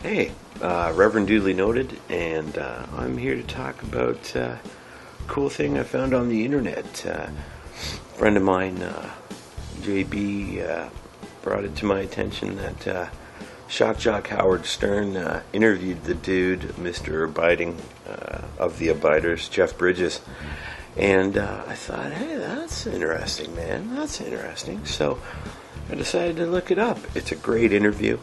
Hey, Reverend Duly Noted, and I'm here to talk about a cool thing I found on the internet. A friend of mine, JB, brought it to my attention that Shock Jock Howard Stern interviewed the dude, Mr. Abiding of the Abiders, Jeff Bridges. And I thought, hey, that's interesting, man. That's interesting. So I decided to look it up. It's a great interview.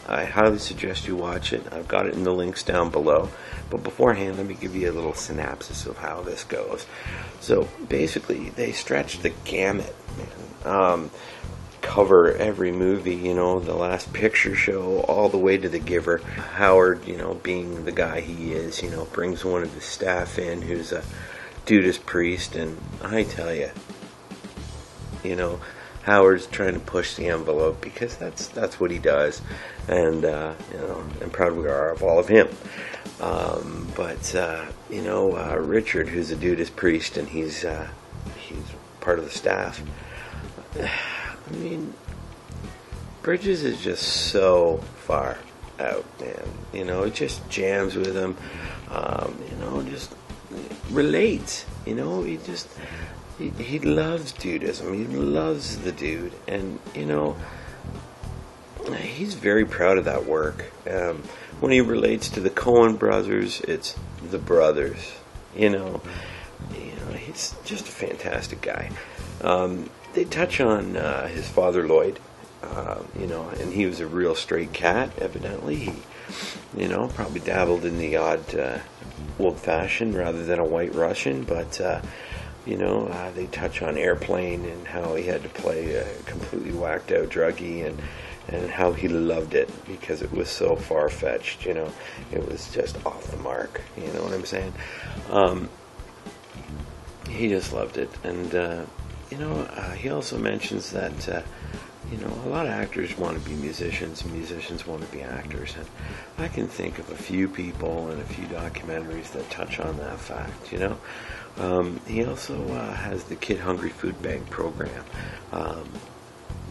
I highly suggest you watch it. I've got it in the links down below. But beforehand, let me give you a little synopsis of how this goes. So basically, they stretch the gamut, man. Cover every movie, The Last Picture Show, all the way to The Giver. Howard, being the guy he is, brings one of his staff in who's a Judas Priest, and I tell you, Howard's trying to push the envelope because that's what he does, and and proud we are of all of him. Richard, who's a Judas Priest, and he's part of the staff. I mean, Bridges is just so far out, man. It just jams with him. Just relates. He loves Dudism. He loves the dude, and he's very proud of that work. When he relates to the Coen brothers, it's the brothers. He's just a fantastic guy. They touch on his father Lloyd, and he was a real straight cat. Evidently, he, probably dabbled in the odd old-fashioned rather than a White Russian, but. They touch on Airplane and how he had to play a completely whacked out druggie and how he loved it because it was so far-fetched, it was just off the mark, you know what I'm saying? He just loved it, and he also mentions that a lot of actors want to be musicians and musicians want to be actors, and I can think of a few people and a few documentaries that touch on that fact, He also has the Kid Hungry Food Bank program,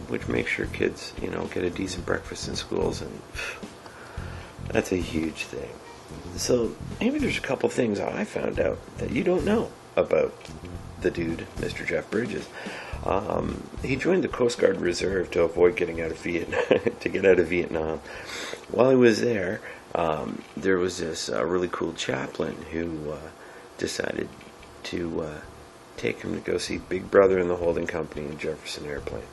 which makes sure kids, get a decent breakfast in schools, and that's a huge thing. So maybe there's a couple things I found out that you don't know about the dude, Mr. Jeff Bridges. He joined the Coast Guard Reserve to avoid getting out of Vietnam. While he was there, there was this really cool chaplain who decided to take him to go see Big Brother and the Holding Company in Jefferson Airplane.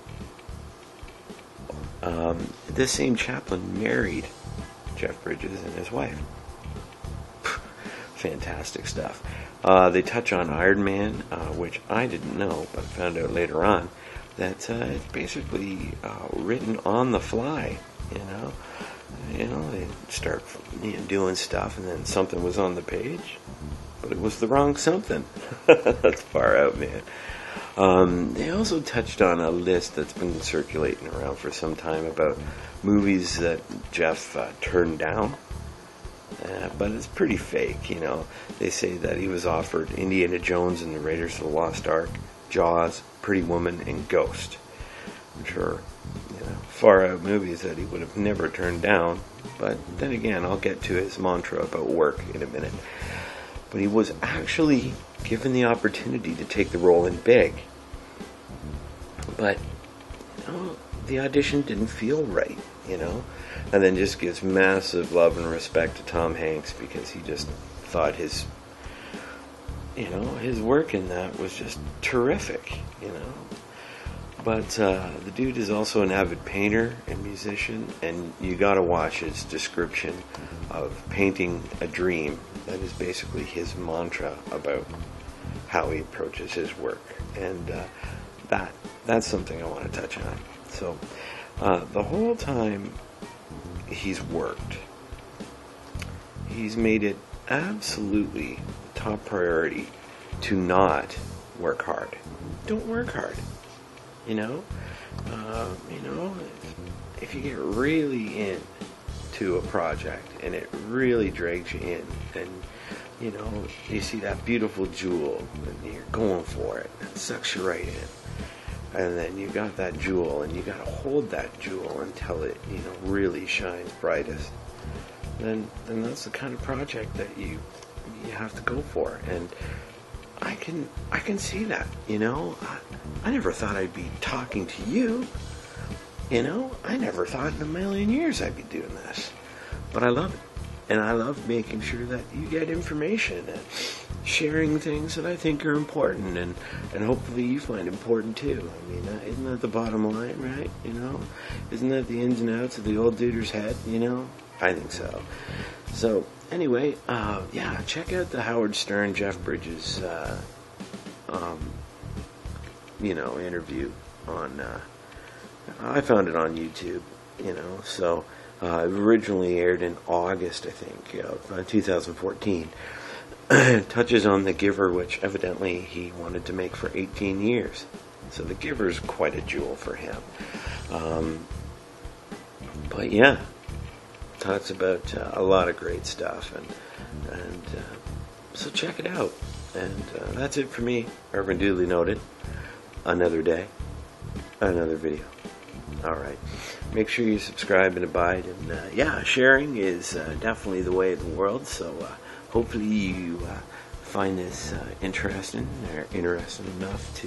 This same chaplain married Jeff Bridges and his wife. Fantastic stuff. They touch on Iron Man, which I didn't know, but found out later on that it's basically written on the fly. They start doing stuff, and then something was on the page, but it was the wrong something. That's far out, man. They also touched on a list that's been circulating around for some time about movies that Jeff turned down. But it's pretty fake, They say that he was offered Indiana Jones and the Raiders of the Lost Ark, Jaws, Pretty Woman, and Ghost, which are far out movies that he would have never turned down. But then again, I'll get to his mantra about work in a minute. But he was actually given the opportunity to take the role in Big. But, the audition didn't feel right, And then just gives massive love and respect to Tom Hanks because he just thought his work in that was just terrific, But the dude is also an avid painter and musician, and you gotta watch his description of painting a dream. That is basically his mantra about how he approaches his work, and that's something I want to touch on. So the whole time he's worked, he's made it absolutely top priority to not work hard. Don't work hard. If you get really into a project and it really drags you in, and you see that beautiful jewel and you're going for it, it sucks you right in. And then you got that jewel, and you got to hold that jewel until it, really shines brightest. then that's the kind of project that you have to go for. And I can see that. I never thought I'd be talking to you. I never thought in a million years I'd be doing this, but I love it. And I love making sure that you get information and sharing things that I think are important, and hopefully you find important too. I mean, isn't that the bottom line, right? Isn't that the ins and outs of the old duder's head? I think so. So anyway, check out the Howard Stern, Jeff Bridges, interview on. I found it on YouTube. So. It originally aired in August, I think, of 2014. It touches on The Giver, which evidently he wanted to make for 18 years. So The Giver is quite a jewel for him. But yeah, talks about a lot of great stuff, and so check it out. And that's it for me. Reverend Duly Noted. Another day, another video. All right. Make sure you subscribe and abide. And sharing is definitely the way of the world. So hopefully you find this interesting enough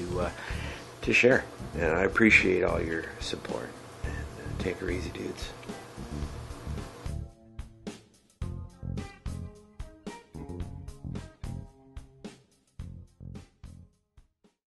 to share. And I appreciate all your support. And take her easy, dudes.